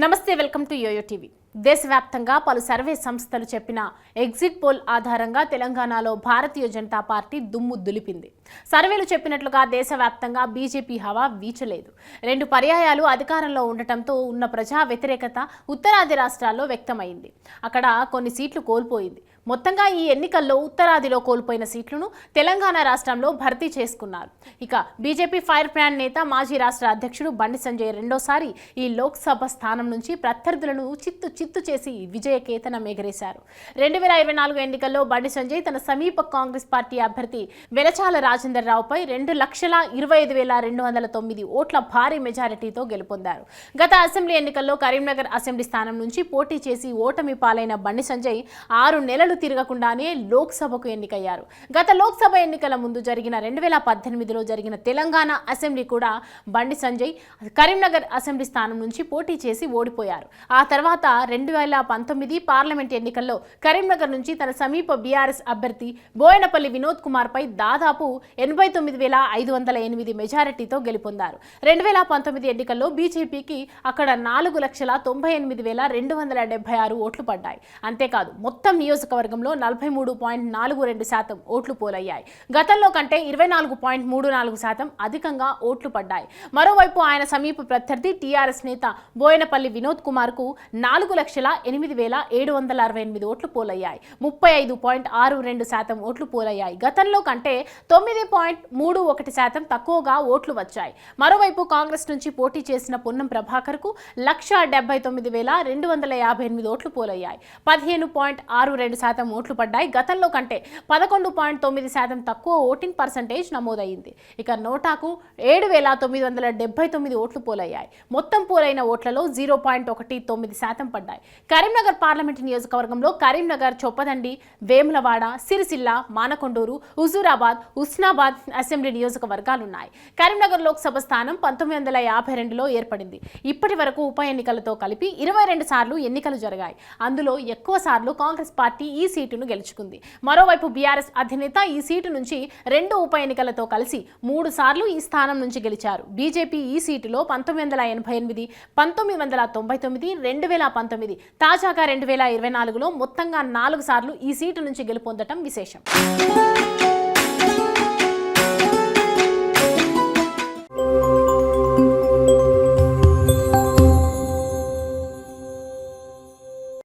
నమస్తే, welcome to yo-yo TV. దేశవ్యాప్తంగా పలు సర్వే సంస్థలు చెప్పిన ఎగ్జిట్ పోల్ ఆధారంగా తెలంగాణలో భారతీయ జనతా పార్టీ దుమ్ము దులిపింది. సర్వేలు చెప్పినట్లుగా దేశవ్యాప్తంగా బీజేపీ హవా వీచలేదు. 2 పర్యాయాలు అధికారంలో ఉండటంతో ఉన్న ప్రజా వ్యతిరేకత ఉత్తరాది రాష్ట్రాల్లో వ్యక్తమైంది. అక్కడ కొన్ని సీట్లు కోల్పోయింది. మొత్తంగా ఈ ఎన్నికల్లో ఉత్తరాదిలో కోల్పోయిన సీట్లను తెలంగాణ రాష్ట్రంలో భర్తీ చేసుకున్నారు. ఇక బీజేపీ ఫైర్ బ్రాండ్ నేత మాజీ రాష్ట్ర అధ్యక్షుడు బండి సంజయ్ రెండోసారి ఈ లోక్సభ స్థానం నుంచి ప్రత్యర్థులను చిత్తు చేసి విజయకేతనం ఎగరేశారు. 2024 ఎన్నికల్లో బండి సంజయ్ తన సమీప కాంగ్రెస్ పార్టీ అభ్యర్థి వెలచాల రాజేందర్ రావుపై 2,25,209 ఓట్ల భారీ మెజారిటీతో గెలుపొందారు. గత అసెంబ్లీ ఎన్నికల్లో కరీంనగర్ అసెంబ్లీ స్థానం నుంచి పోటీ చేసి ఓటమి పాలైన బండి సంజయ్ 6 నెలలు తిరగకుండానే లోక్సభకు ఎన్నికయ్యారు. గత లోక్సభ ఎన్నికల ముందు జరిగిన 2018లో జరిగిన తెలంగాణ అసెంబ్లీ కూడా బండి సంజయ్ కరీంనగర్ అసెంబ్లీ స్థానం నుంచి పోటీ చేసి ఓడిపోయారు. ఆ తర్వాత 2019 పార్లమెంట్ ఎన్నికల్లో కరీంనగర్ నుంచి తన సమీప బీఆర్ఎస్ అభ్యర్థి బోయనపల్లి వినోద్ కుమార్ పై దాదాపు 89,508 మెజారిటీతో గెలుపొందారు. 2019 ఎన్నికల్లో బీజేపీకి అక్కడ 4,98,276 ఓట్లు పడ్డాయి. అంతేకాదు మొత్తం నియోజకవర్గంలో 43.42% ఓట్లు పోలయ్యాయి. గతంలో కంటే 24.34% అధికంగా ఓట్లు పడ్డాయి. మరోవైపు ఆయన సమీప ప్రత్యర్థి టీఆర్ఎస్ నేత బోయనపల్లి వినోద్ కుమార్ కు 4,08,768 ఓట్లు పోలయ్యాయి. 35.62% ఓట్లు పోలయ్యాయి. గతంలో కంటే 9.31% తక్కువగా ఓట్లు వచ్చాయి. మరోవైపు కాంగ్రెస్ నుంచి పోటీ చేసిన పొన్నం ప్రభాకర్ కు 1,79,258 ఓట్లు పోలయ్యాయి. 15.62% ఓట్లు పడ్డాయి. గతంలో కంటే 11.9% తక్కువ ఓటింగ్ పర్సంటేజ్ నమోదైంది. ఇక నోటాకు 7,979 ఓట్లు పోలయ్యాయి. మొత్తం పోలైన ఓట్లలో 0.19% పడ్డాయి. కరీంనగర్ పార్లమెంటు నియోజకవర్గంలో కరీంనగర్, చొప్పదండి, వేములవాడ, సిరిసిల్ల, మానకొండూరు, హుజూరాబాద్, ఉస్నాబాద్ అసెంబ్లీ నియోజకవర్గాలున్నాయి. కరీంనగర్ లోక్సభ స్థానం 1952లో ఏర్పడింది. ఇప్పటి వరకు ఉప ఎన్నికలతో కలిపి 22 సార్లు ఎన్నికలు జరిగాయి. అందులో ఎక్కువ సార్లు కాంగ్రెస్ పార్టీ ఈ సీటును గెలుచుకుంది. మరోవైపు బీఆర్ఎస్ అధినేత ఈ సీటు నుంచి 2 ఉప ఎన్నికలతో కలిసి 3 సార్లు ఈ స్థానం నుంచి గెలిచారు. బీజేపీ ఈ సీటులో 1988, 1999, 2019, తాజాగా 2024లో మొత్తంగా 4 సార్లు ఈ సీటు నుంచి గెలుపొందటం విశేషం.